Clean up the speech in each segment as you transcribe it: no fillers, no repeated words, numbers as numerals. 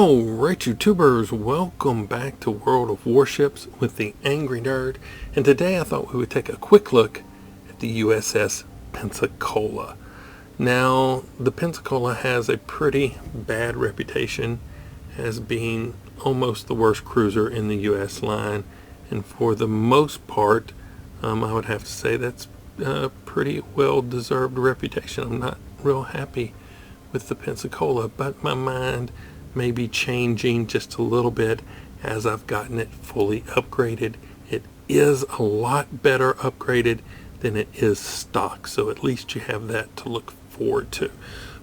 Alright, YouTubers, welcome back to World of Warships with the Angry Nerd, and today I thought we would take a quick look at the USS Pensacola. Now, the Pensacola has a pretty bad reputation as being almost the worst cruiser in the US line, and for the most part, I would have to say that's a pretty well-deserved reputation. I'm not real happy with the Pensacola, but my mind may be changing just a little bit as I've gotten it fully upgraded. It is a lot better upgraded than it is stock, so at least you have that to look forward to.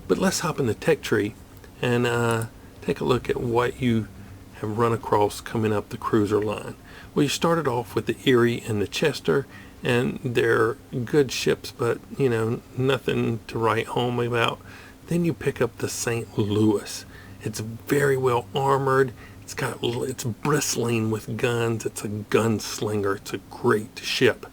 But let's hop in the tech tree and take a look at what you have run across coming up the cruiser line. Well, you started off with the Erie and the Chester, and they're good ships, but you know, nothing to write home about. Then you pick up the St. Louis. It's very well armored. It's bristling with guns. It's a gunslinger. It's a great ship.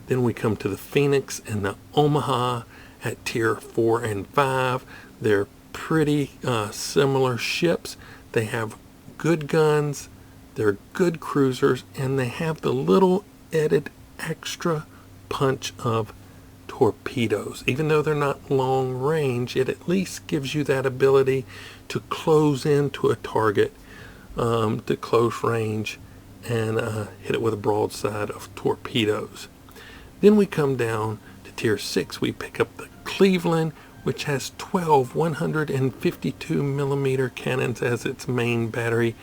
Then we come to the Phoenix and the Omaha at tier 4 and 5. They're pretty similar ships. They have good guns. They're good cruisers, and they have the little added extra punch of torpedoes. Even though they're not long range, it at least gives you that ability to close into a target to close range and hit it with a broadside of torpedoes. Then we come down to tier 6. We pick up the Cleveland, which has 12 152 millimeter cannons as its main battery.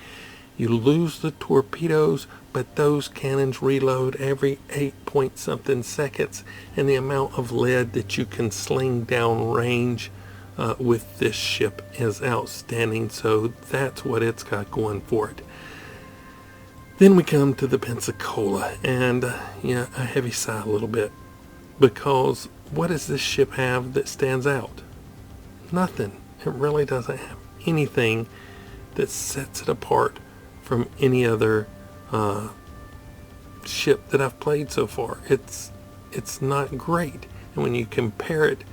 You lose the torpedoes, but those cannons reload every 8-point-something seconds, and the amount of lead that you can sling down range with this ship is outstanding, so that's what it's got going for it. Then we come to the Pensacola, and yeah, a heavy sigh a little bit, because what does this ship have that stands out? Nothing. It really doesn't have anything that sets it apart from any other ship that I've played so far. It's not great. And when you compare it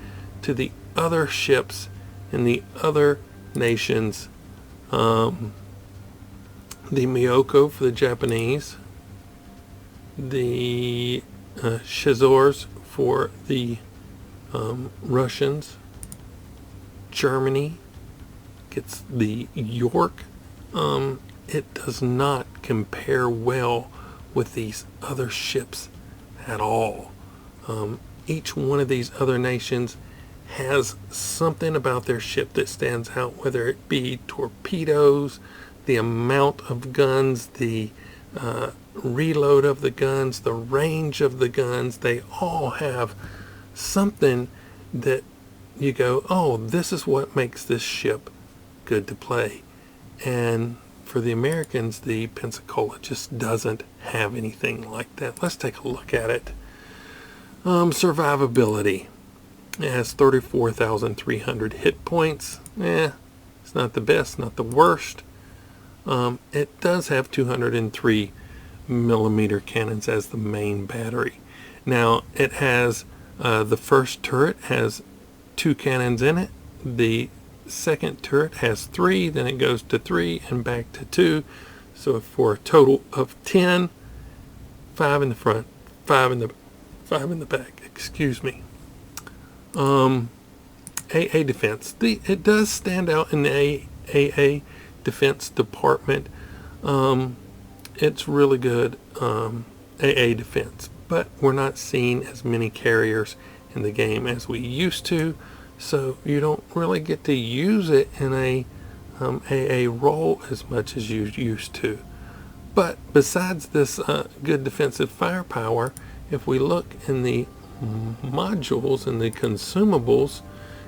to the other ships in the other nations, the Miyoko for the Japanese, the Shazors for the Russians, Germany gets the York, it does not compare well with these other ships at all. Each one of these other nations has something about their ship that stands out, whether it be torpedoes, the amount of guns, the reload of the guns, the range of the guns. They all have something that you go, oh, this is what makes this ship good to play. And for the Americans, the Pensacola just doesn't have anything like that. Let's take a look at it. Survivability. It has 34,300 hit points. It's not the best, not the worst. It does have 203 millimeter cannons as the main battery. Now, it has the first turret has 2 cannons in it. The second turret has 3, then it goes to 3 and back to 2, so for a total of 10. 5 in the front, 5 in the back, excuse me. AA defense, it does stand out in the AA defense department. It's really good AA defense, but we're not seeing as many carriers in the game as we used to, so you don't really get to use it in a AA role as much as you used to. But besides this good defensive firepower, if we look in the modules and the consumables,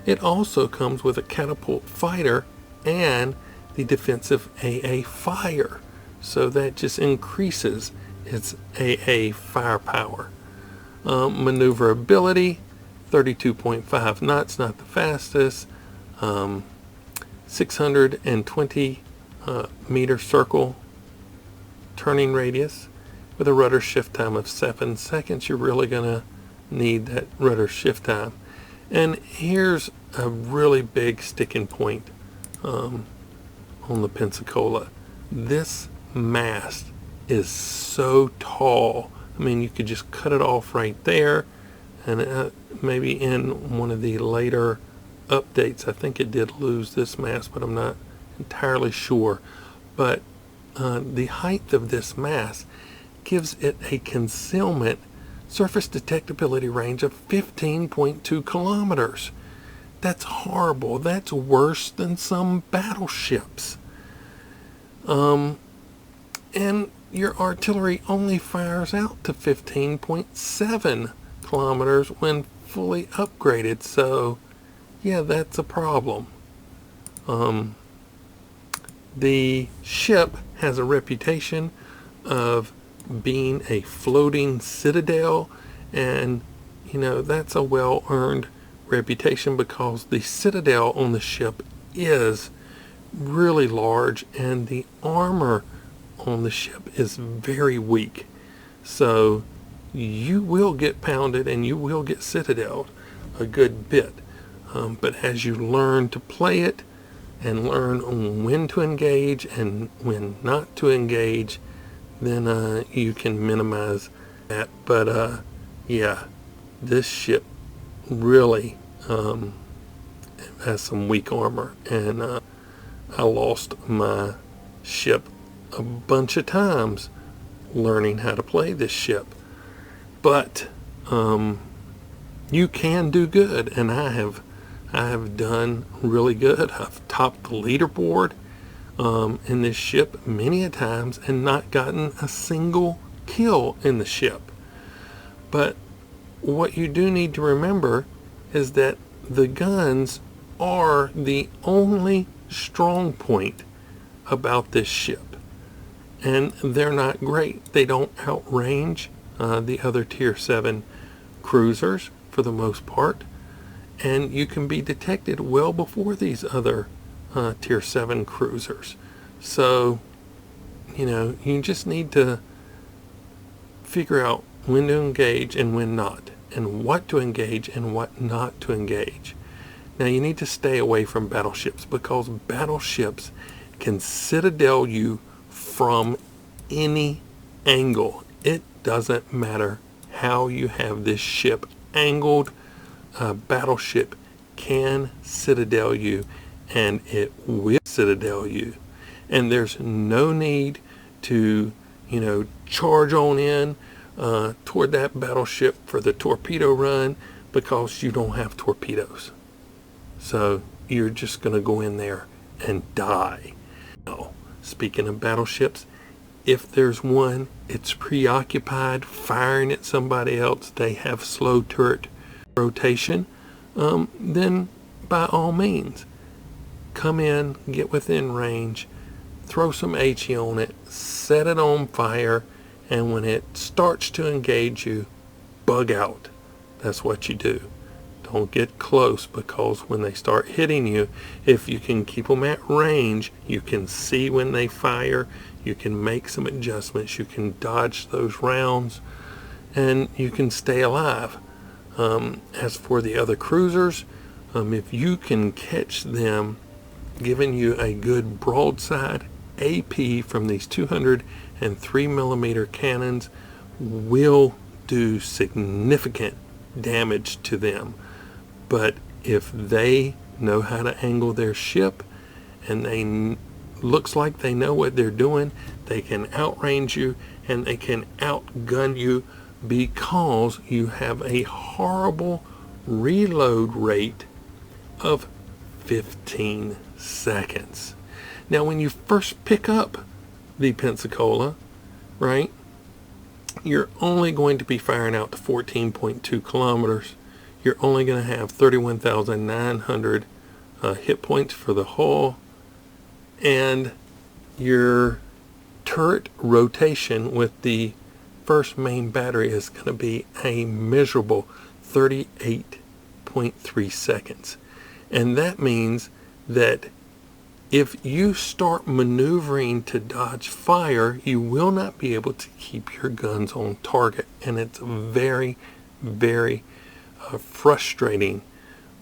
it also comes with a catapult fighter and the defensive AA fire, so that just increases its AA firepower. Maneuverability, 32.5 knots, not the fastest. 620 meter circle turning radius with a rudder shift time of 7 seconds. You're really gonna need that rudder shift time. And here's a really big sticking point on the Pensacola. This mast is so tall. I mean, you could just cut it off right there, and maybe in one of the later updates, I think it did lose this mast, but I'm not entirely sure. But the height of this mast gives it a concealment surface detectability range of 15.2 kilometers. That's horrible. That's worse than some battleships. And your artillery only fires out to 15.7 kilometers when fully upgraded. So, yeah, that's a problem. The ship has a reputation of being a floating citadel, and you know, that's a well-earned reputation because the citadel on the ship is really large and the armor on the ship is very weak. So you will get pounded and you will get citadeled a good bit. But as you learn to play it and learn when to engage and when not to engage, then you can minimize that. But yeah, this ship really has some weak armor, and I lost my ship a bunch of times learning how to play this ship. But you can do good, and I have done really good. I've topped the leaderboard in this ship many a times and not gotten a single kill in the ship. But what you do need to remember is that the guns are the only strong point about this ship, and they're not great. They don't outrange the other Tier-VII cruisers for the most part, and you can be detected well before these other Tier-VII cruisers. So, you know, you just need to figure out when to engage and when not, and what to engage and what not to engage. Now, you need to stay away from battleships because battleships can citadel you from any angle. It doesn't matter how you have this ship angled. A battleship can citadel you, and it will citadel you. And there's no need to, you know, charge on in toward that battleship for the torpedo run because you don't have torpedoes. So you're just going to go in there and die. Now, speaking of battleships, if there's one, it's preoccupied firing at somebody else, they have slow turret rotation, then by all means, come in, get within range, throw some HE on it, set it on fire, and when it starts to engage you, bug out. That's what you do. Don't get close, because when they start hitting you, if you can keep them at range, you can see when they fire, you can make some adjustments, you can dodge those rounds, and you can stay alive. As for the other cruisers, if you can catch them giving you a good broadside, AP from these 203 millimeter cannons will do significant damage to them. But if they know how to angle their ship and they looks like they know what they're doing, they can outrange you and they can outgun you, because you have a horrible reload rate of 15 seconds. Now, when you first pick up the Pensacola, right, you're only going to be firing out to 14.2 kilometers. You're only going to have 31,900 hit points for the hull, and your turret rotation with the first main battery is going to be a miserable 38.3 seconds. And that means that if you start maneuvering to dodge fire, you will not be able to keep your guns on target. And it's very, very frustrating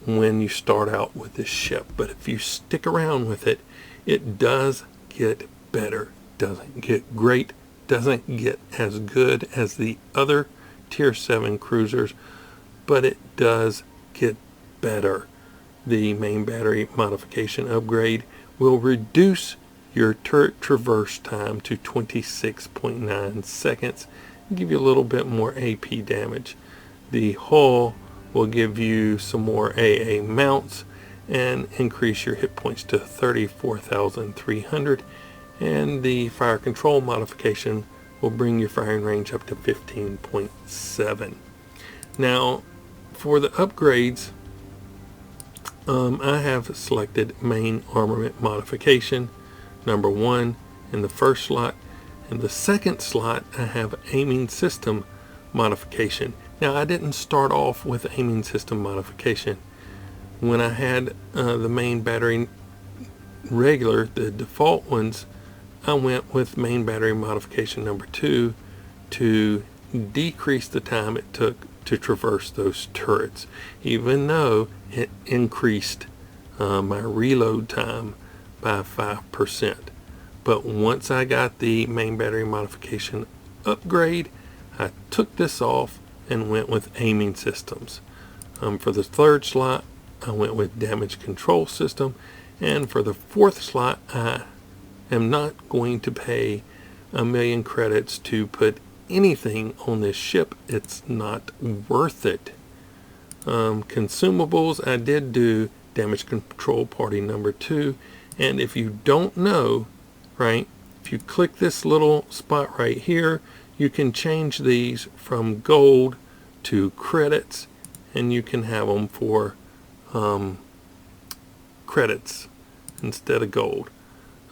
when you start out with this ship. But if you stick around with it, It does get better. Doesn't get great. Doesn't get as good as the other Tier-VII cruisers, but it does get better. The main battery modification upgrade will reduce your turret traverse time to 26.9 seconds and give you a little bit more AP damage. The hull will give you some more AA mounts and increase your hit points to 34,300, and the fire control modification will bring your firing range up to 15.7. Now for the upgrades, I have selected main armament modification number 1 in the first slot. In the second slot I have aiming system modification. Now I didn't start off with aiming system modification. When I had the main battery regular, the default ones, I went with main battery modification number 2 to decrease the time it took to traverse those turrets, even though it increased my reload time by 5%. But once I got the main battery modification upgrade, I took this off and went with aiming systems. For the third slot, I went with damage control system, and for the fourth slot, I am not going to pay 1,000,000 credits to put anything on this ship. It's not worth it. Consumables, I did do damage control party number 2, and if you don't know, right, if you click this little spot right here, you can change these from gold to credits, and you can have them for credits instead of gold.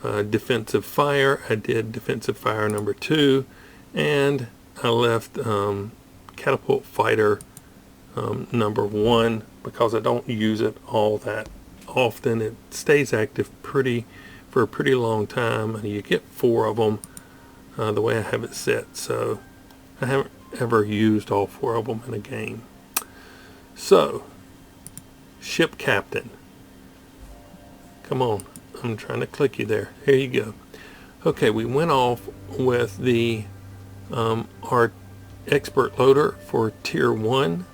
Defensive fire, I did defensive fire number 2, and I left catapult fighter number 1 because I don't use it all that often. It stays active for a pretty long time, and you get 4 of them the way I have it set, so I haven't ever used all 4 of them in a game. So ship captain, come on, I'm trying to click you there. Here you go. Okay, we went off with the our expert loader for Tier-1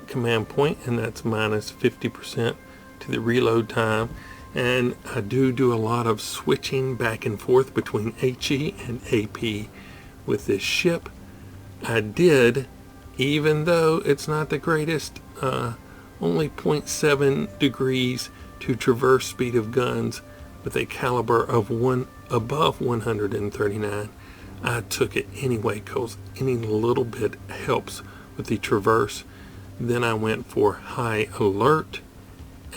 command point, and that's minus 50% to the reload time. And I do a lot of switching back and forth between HE and AP with this ship. I did, even though it's not the greatest, only 0.7 degrees to traverse speed of guns with a caliber of above 139. I took it anyway because any little bit helps with the traverse. Then I went for high alert,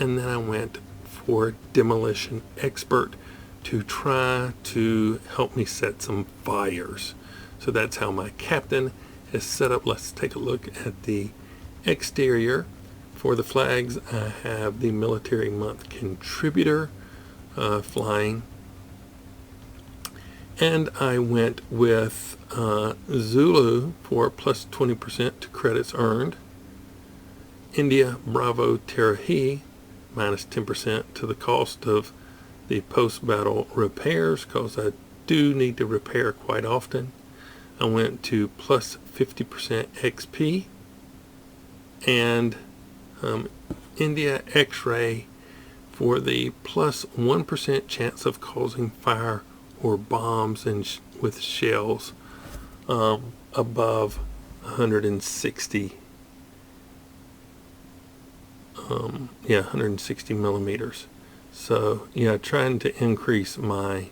and then I went for demolition expert to try to help me set some fires. So that's how my captain is set up. Let's take a look at the exterior. For the flags, I have the military month contributor flying, and I went with Zulu for plus 20% to credits earned, India Bravo Tarahi minus 10% to the cost of the post-battle repairs, because I do need to repair quite often. I went to plus 50% XP, and India X-ray for the plus 1% chance of causing fire or bombs with shells above 160 160 millimeters. So yeah, trying to increase my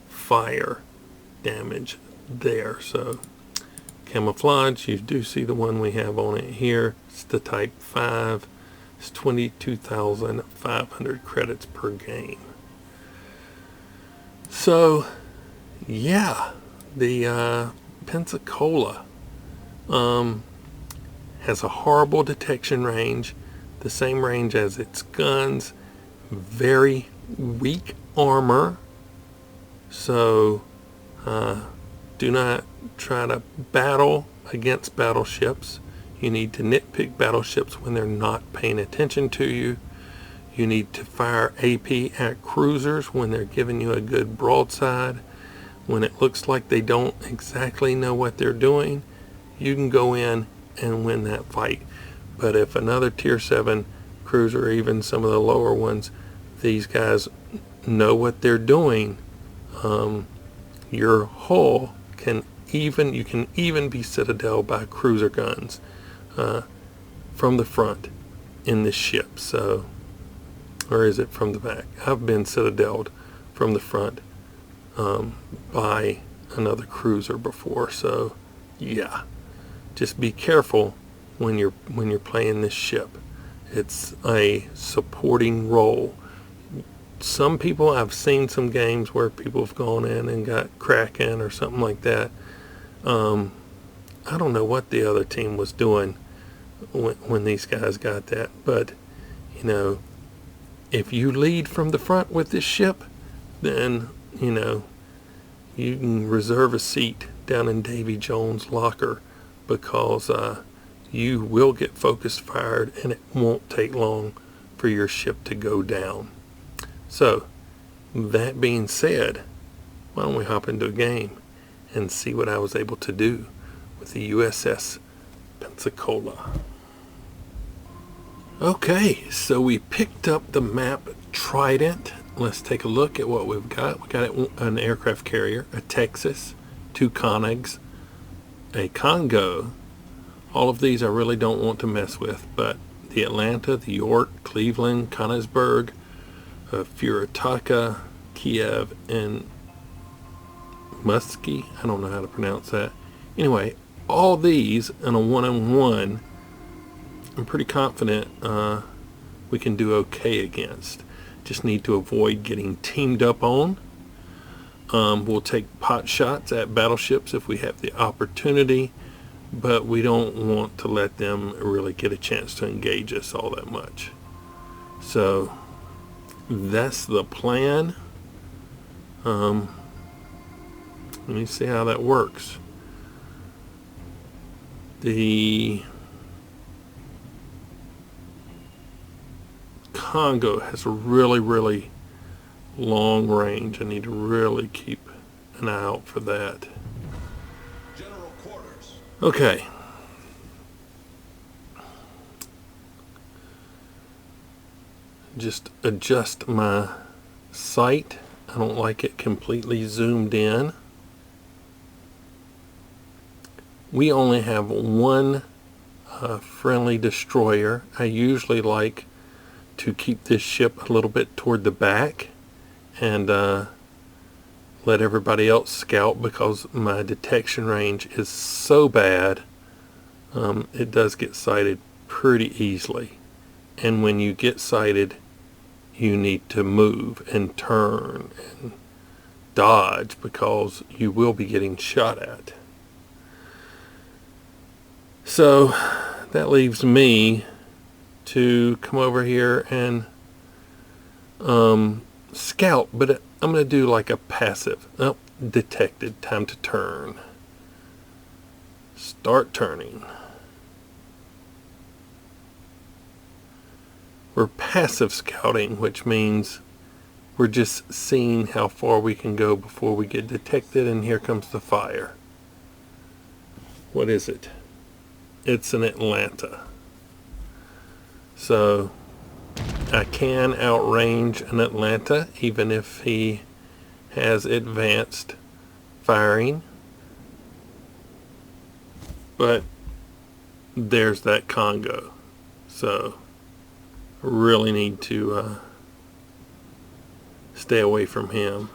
fire damage there. So camouflage, you do see the one we have on it here. It's the type 5. It's 22,500 credits per game. So yeah, the Pensacola has a horrible detection range, the same range as its guns, very weak armor. So do not try to battle against battleships. You need to nitpick battleships when they're not paying attention to you. You need to fire AP at cruisers when they're giving you a good broadside. When it looks like they don't exactly know what they're doing, you can go in and win that fight. But if another Tier-VII cruiser, or even some of the lower ones, these guys know what they're doing, your hull you can even be citadeled by cruiser guns from the front in the ship. So, or is it from the back? I've been citadeled from the front by another cruiser before. So yeah, just be careful when you're playing this ship. It's a supporting role. Some people, I've seen some games where people have gone in and got Kraken or something like that. I don't know what the other team was doing when these guys got that, but you know, if you lead from the front with this ship, then you know you can reserve a seat down in Davy Jones' locker, because you will get focus fired and it won't take long for your ship to go down. So that being said, why don't we hop into a game and see what I was able to do with the USS Pensacola. Okay, so we picked up the map Trident. Let's take a look at what we've got. We got an aircraft carrier, a Texas, 2 Conegs, a Congo. All of these I really don't want to mess with, but the Atlanta, the York, Cleveland, Konigsberg, Furataka, Kiev, and Muskie. I don't know how to pronounce that. Anyway, all these in a 1-on-1, I'm pretty confident we can do okay against. Just need to avoid getting teamed up on. We'll take pot shots at battleships if we have the opportunity, but we don't want to let them really get a chance to engage us all that much. So that's the plan. Let me see how that works. The Congo has a really long range. I need to really keep an eye out for that. General quarters. Okay. Just adjust my sight. I don't like it completely zoomed in. We only have one friendly destroyer. I usually like to keep this ship a little bit toward the back and let everybody else scout, because my detection range is so bad. It does get sighted pretty easily, and when you get sighted, you need to move and turn and dodge, because you will be getting shot at. So that leaves me to come over here and scout, but I'm going to do like a passive. Oh, detected. Time to turn. Start turning. We're passive scouting, which means we're just seeing how far we can go before we get detected, and here comes the fire. What is it? It's an Atlanta. So I can outrange an Atlanta even if he has advanced firing. But there's that Congo. So I really need to stay away from him.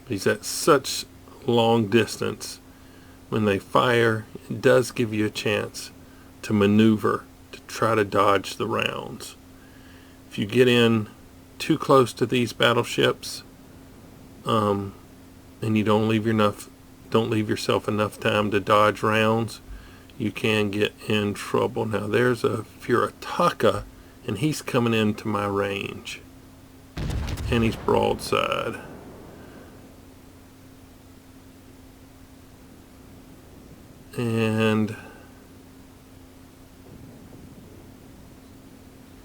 He's at such long distance. When they fire, it does give you a chance to maneuver to try to dodge the rounds. If you get in too close to these battleships, and you don't leave yourself enough time to dodge rounds, you can get in trouble. Now there's a Furataka, and he's coming into my range, and he's broadside. And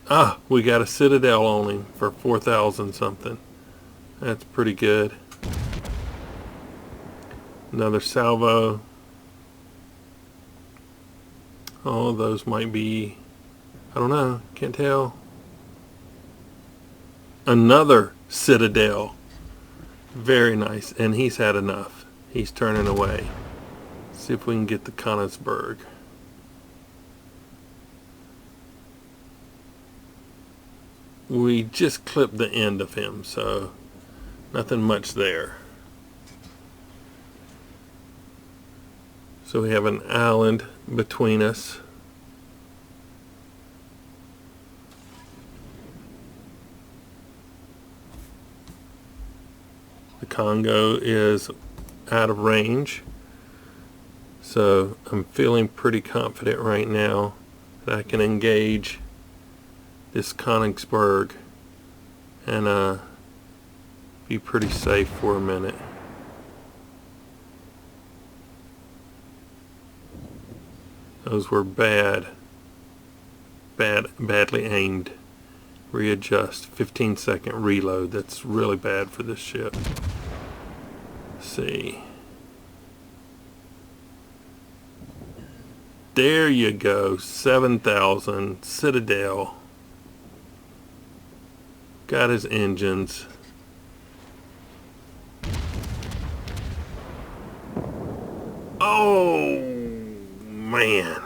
Ah, we got a Citadel on him for 4,000 something. That's pretty good. Another salvo. Oh, those might be, I don't know, can't tell. Another Citadel. Very nice, and he's had enough. He's turning away. See if we can get the Konigsberg. We just clipped the end of him, so nothing much there. So we have an island between us. The Congo is out of range. So I'm feeling pretty confident right now that I can engage this Konigsberg and be pretty safe for a minute. Those were badly aimed. Readjust. 15-second reload. That's really bad for this ship. Let's see. There you go. 7,000. Citadel. Got his engines. Oh, man.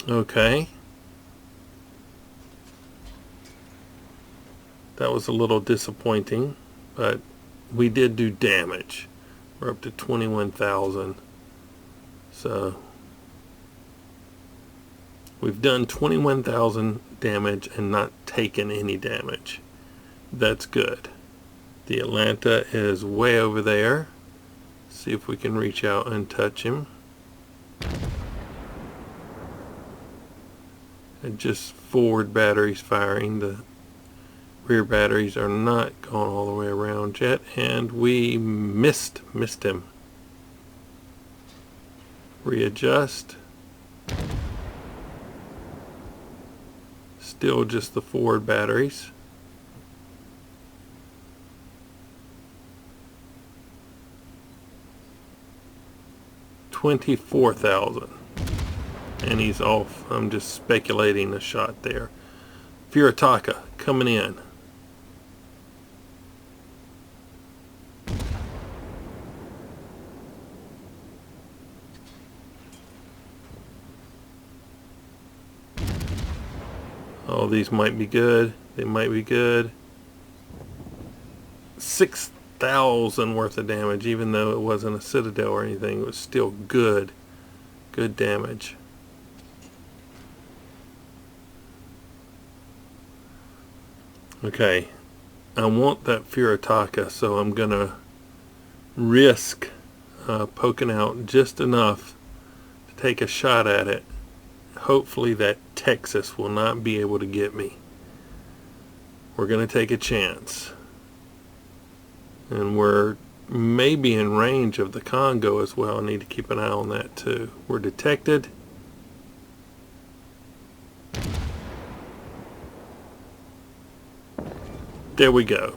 Okay. That was a little disappointing, but we did do damage. We're up to 21,000. So we've done 21,000 damage and not taken any damage. That's good. The Atlanta is way over there. See if we can reach out and touch him. And just forward batteries firing. The rear batteries are not going all the way around yet, and we missed him. Readjust. Still just the forward batteries. $24,000. And he's off. I'm just speculating a shot there. Furitaka coming in. Oh, these might be good. They might be good. 6,000 worth of damage, even though it wasn't a Citadel or anything. It was still good. Good damage. Okay, I want that Furitaka, so I'm gonna risk poking out just enough to take a shot at it. Hopefully that Texas will not be able to get me. We're gonna take a chance, and we're maybe in range of the Congo as well. I need to keep an eye on that too. We're detected. There we go.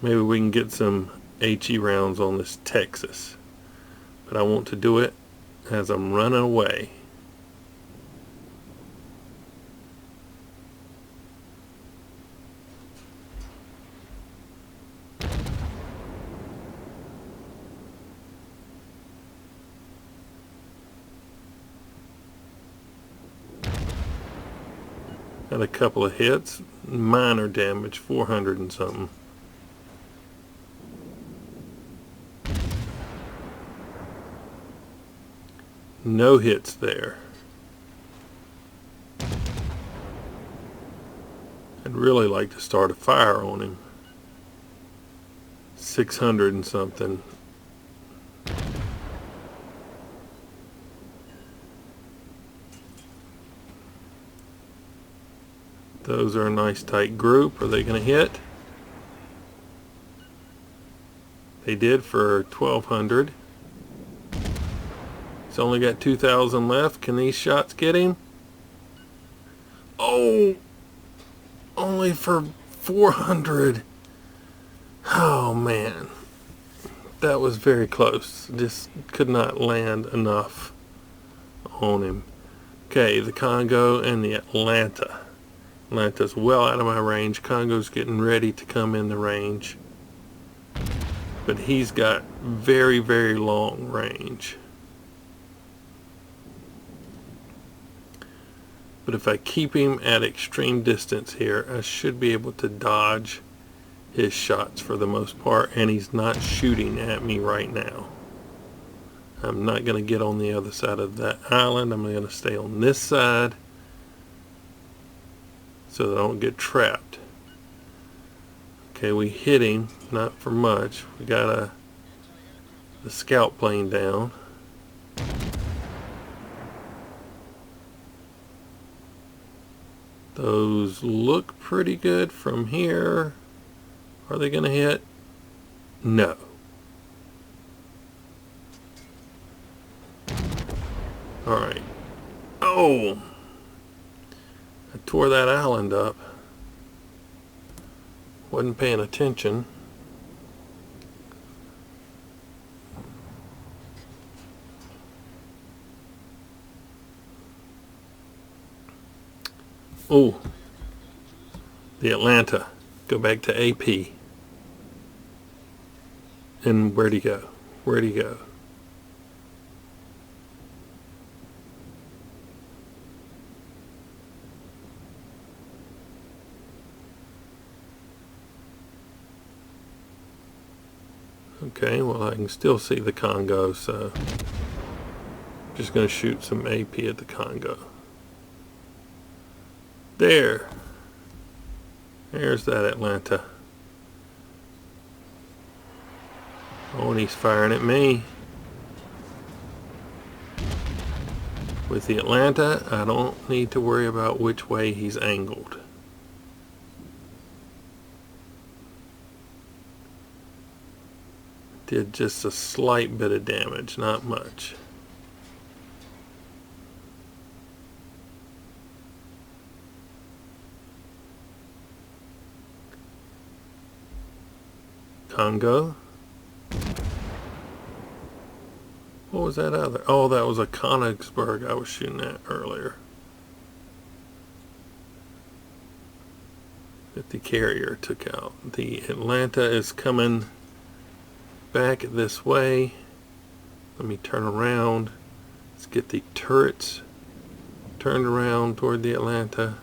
Maybe we can get some HE rounds on this Texas. But I want to do it as I'm running away. Had a couple of hits, minor damage, 400 and something. No hits there. I'd really like to start a fire on him. 600 and something. Those are a nice tight group. Are they going to hit? They did for 1,200. He's only got 2,000 left. Can these shots get him? Oh! Only for 400. Oh, man. That was very close. Just could not land enough on him. Okay, the Congo and the Atlanta. Atlanta's well out of my range. Congo's getting ready to come in the range. But he's got very, very long range. But if I keep him at extreme distance here, I should be able to dodge his shots for the most part, and he's not shooting at me right now. I'm not going to get on the other side of that island. I'm going to stay on this side so that I don't get trapped. Okay, we hit him, not for much. We got the scout plane down. Those look pretty good from here. Are they going to hit? No. Alright. Oh! I tore that island up. Wasn't paying attention. Oh, the Atlanta. Go back to AP. And where'd he go? Where'd he go? Okay, well I can still see the Congo, so I'm just going to shoot some AP at the Congo. There's that Atlanta. Oh, and he's firing at me. With the Atlanta, I don't need to worry about which way he's angled. Did just a slight bit of damage, not much. Congo. What was that other? Oh, that was a Königsberg I was shooting at earlier. That the carrier took out. The Atlanta is coming back this way. Let me turn around. Let's get the turrets turned around toward the Atlanta.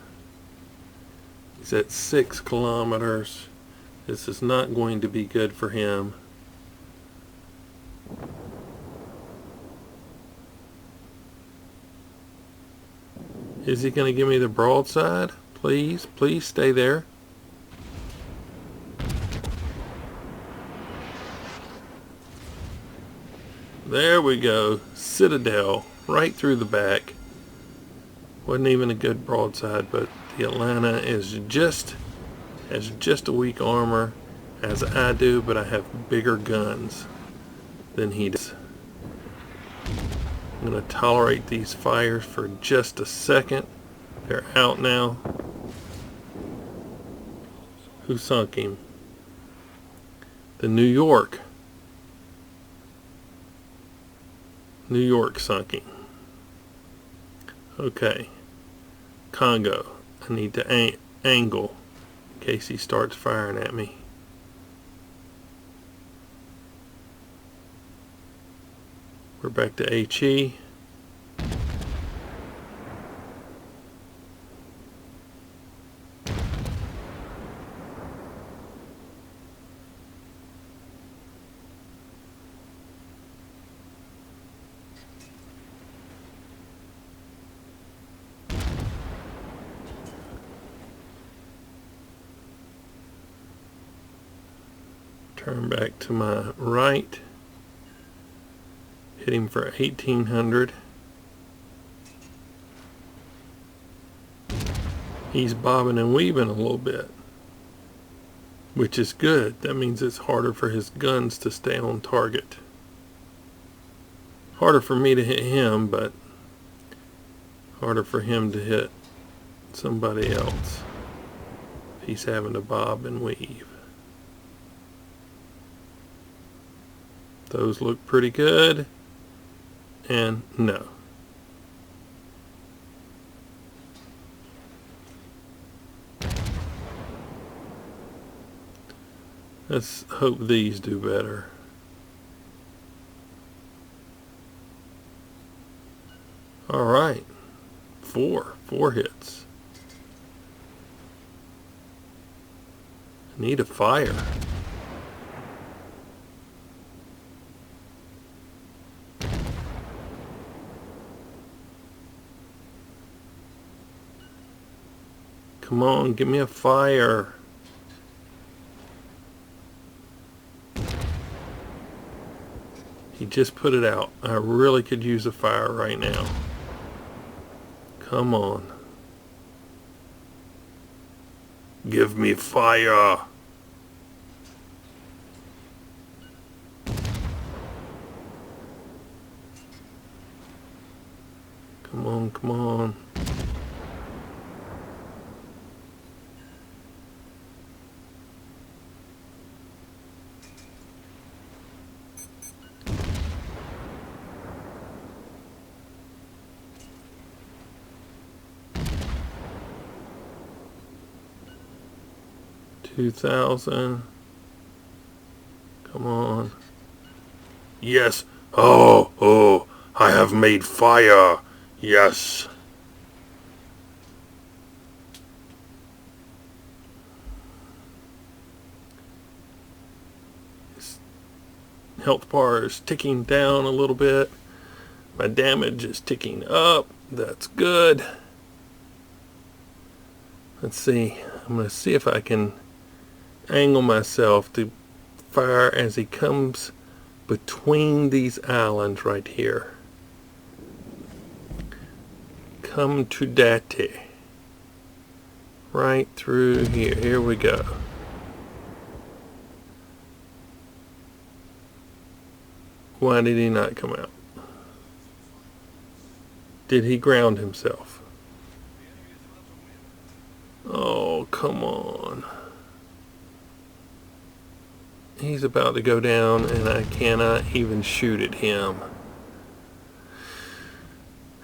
He's at 6 kilometers. This is not going to be good for him. Is he going to give me the broadside? Please, please stay there. There we go. Citadel, right through the back. Wasn't even a good broadside, but the Atlanta is has just a weak armor as I do, but I have bigger guns than he does. I'm going to tolerate these fires for just a second. They're out now. Who sunk him? The New York. New York sunk him. Okay. Congo. I need to angle in case he starts firing at me. We're back to HE. Turn back to my right. Hit him for 1,800. He's bobbing and weaving a little bit. which is good. That means it's harder for his guns to stay on target. Harder for me to hit him, but harder for him to hit somebody else. He's having to bob and weave. Those look pretty good. And no. Let's hope these do better. All right. Four hits. Need a fire. Come on, give me a fire. He just put it out. I really could use a fire right now. Come on. Give me fire. Come on, come on. $2,000. Come on. Yes. Oh, I have made fire. Yes. His health bar is ticking down a little bit. My damage is ticking up. That's good. Let's see. I'm going to see if I can angle myself to fire as he comes between these islands right here. Come to daddy. Right through here. Here we go. Why did he not come out? Did he ground himself? Oh, come on. He's about to go down and I cannot even shoot at him.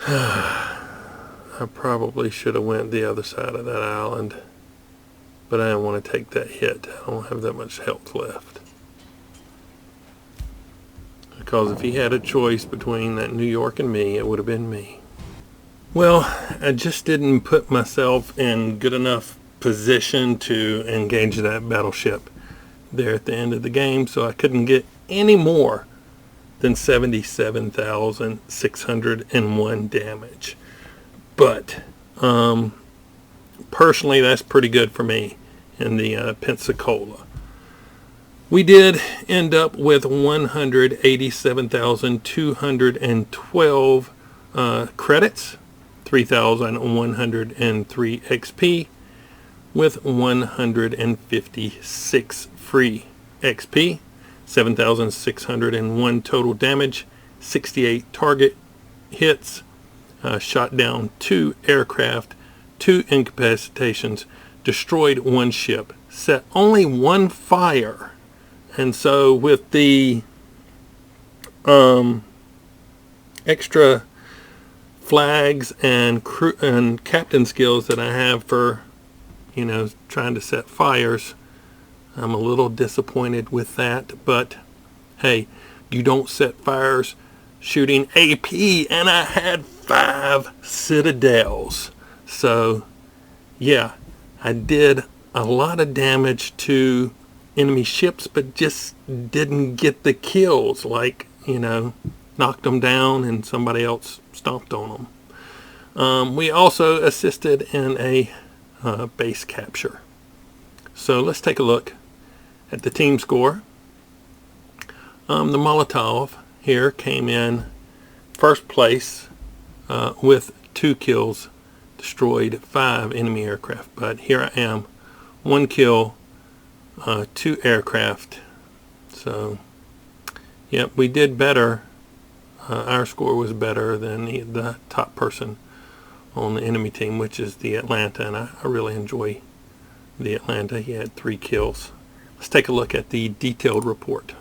I probably should have went the other side of that island, but I didn't want to take that hit. I don't have that much health left. Because if he had a choice between that New York and me, it would have been me. Well, I just didn't put myself in good enough position to engage that battleship there at the end of the game, so I couldn't get any more than 77,601 damage. But personally, that's pretty good for me in the Pensacola. We did end up with 187,212 credits, 3,103 XP, with 156 free XP, 7,601 total damage, 68 target hits, shot down 2 aircraft, 2 incapacitations, destroyed 1 ship, set only 1 fire. And so with the extra flags and crew and captain skills that I have for, you know, trying to set fires, I'm a little disappointed with that. But hey, you don't set fires shooting AP, and I had 5 citadels. So yeah, I did a lot of damage to enemy ships, but just didn't get the kills, like, you know, knocked them down and somebody else stomped on them. We also assisted in a base capture. So let's take a look at the team score. The Molotov here came in first place with 2 kills, destroyed 5 enemy aircraft. But here I am, 1 kill, 2 aircraft. So, yep, we did better. Our score was better than the top person on the enemy team, which is the Atlanta, and I really enjoy the Atlanta. He had 3 kills. Let's take a look at the detailed report.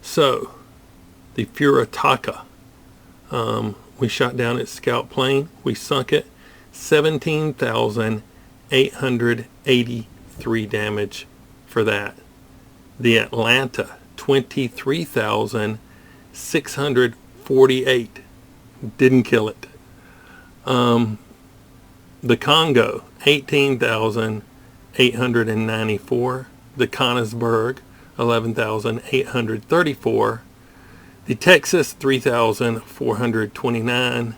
So, the Furataka, we shot down its scout plane. We sunk it. 17,883 damage for that. The Atlanta, 23,648. Didn't kill it. The Congo, 18,894. The Konigsberg, 11,834. The Texas, 3,429.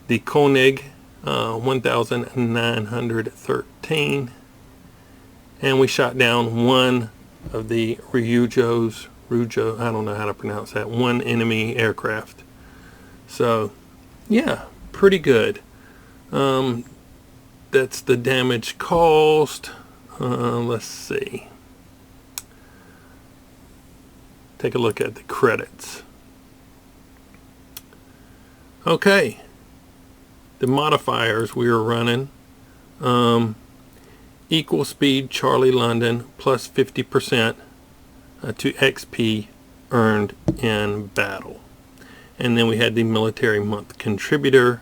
The Koenig, 1,913. And we shot down one of the Ryujo, I don't know how to pronounce that, one enemy aircraft. So, yeah, pretty good. That's the damage caused. Let's see. Take a look at the credits. Okay. The modifiers we were running. Equal speed Charlie London plus 50% to XP earned in battle. And then we had the military month contributor,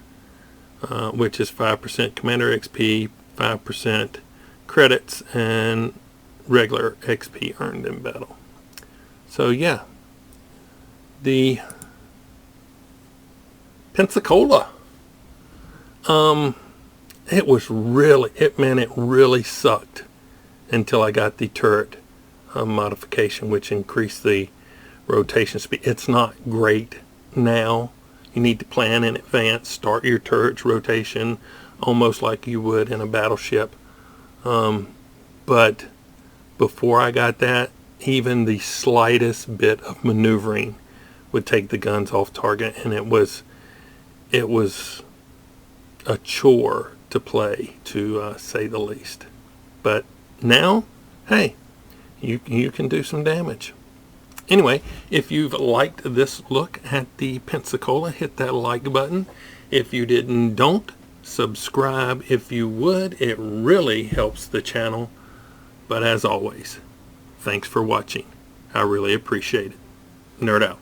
which is 5% commander XP, 5% credits, and regular XP earned in battle. So yeah, the Pensacola, it really sucked until I got the turret modification, which increased the rotation speed. It's not great now. You need to plan in advance, start your turret's rotation almost like you would in a battleship. But before I got that, even the slightest bit of maneuvering would take the guns off target, and it was a chore to play, to say the least. But now, hey, you can do some damage. Anyway, if you've liked this look at the Pensacola, hit that like button. If you didn't, don't. Subscribe if you would. It really helps the channel. But as always, thanks for watching. I really appreciate it. Nerd out.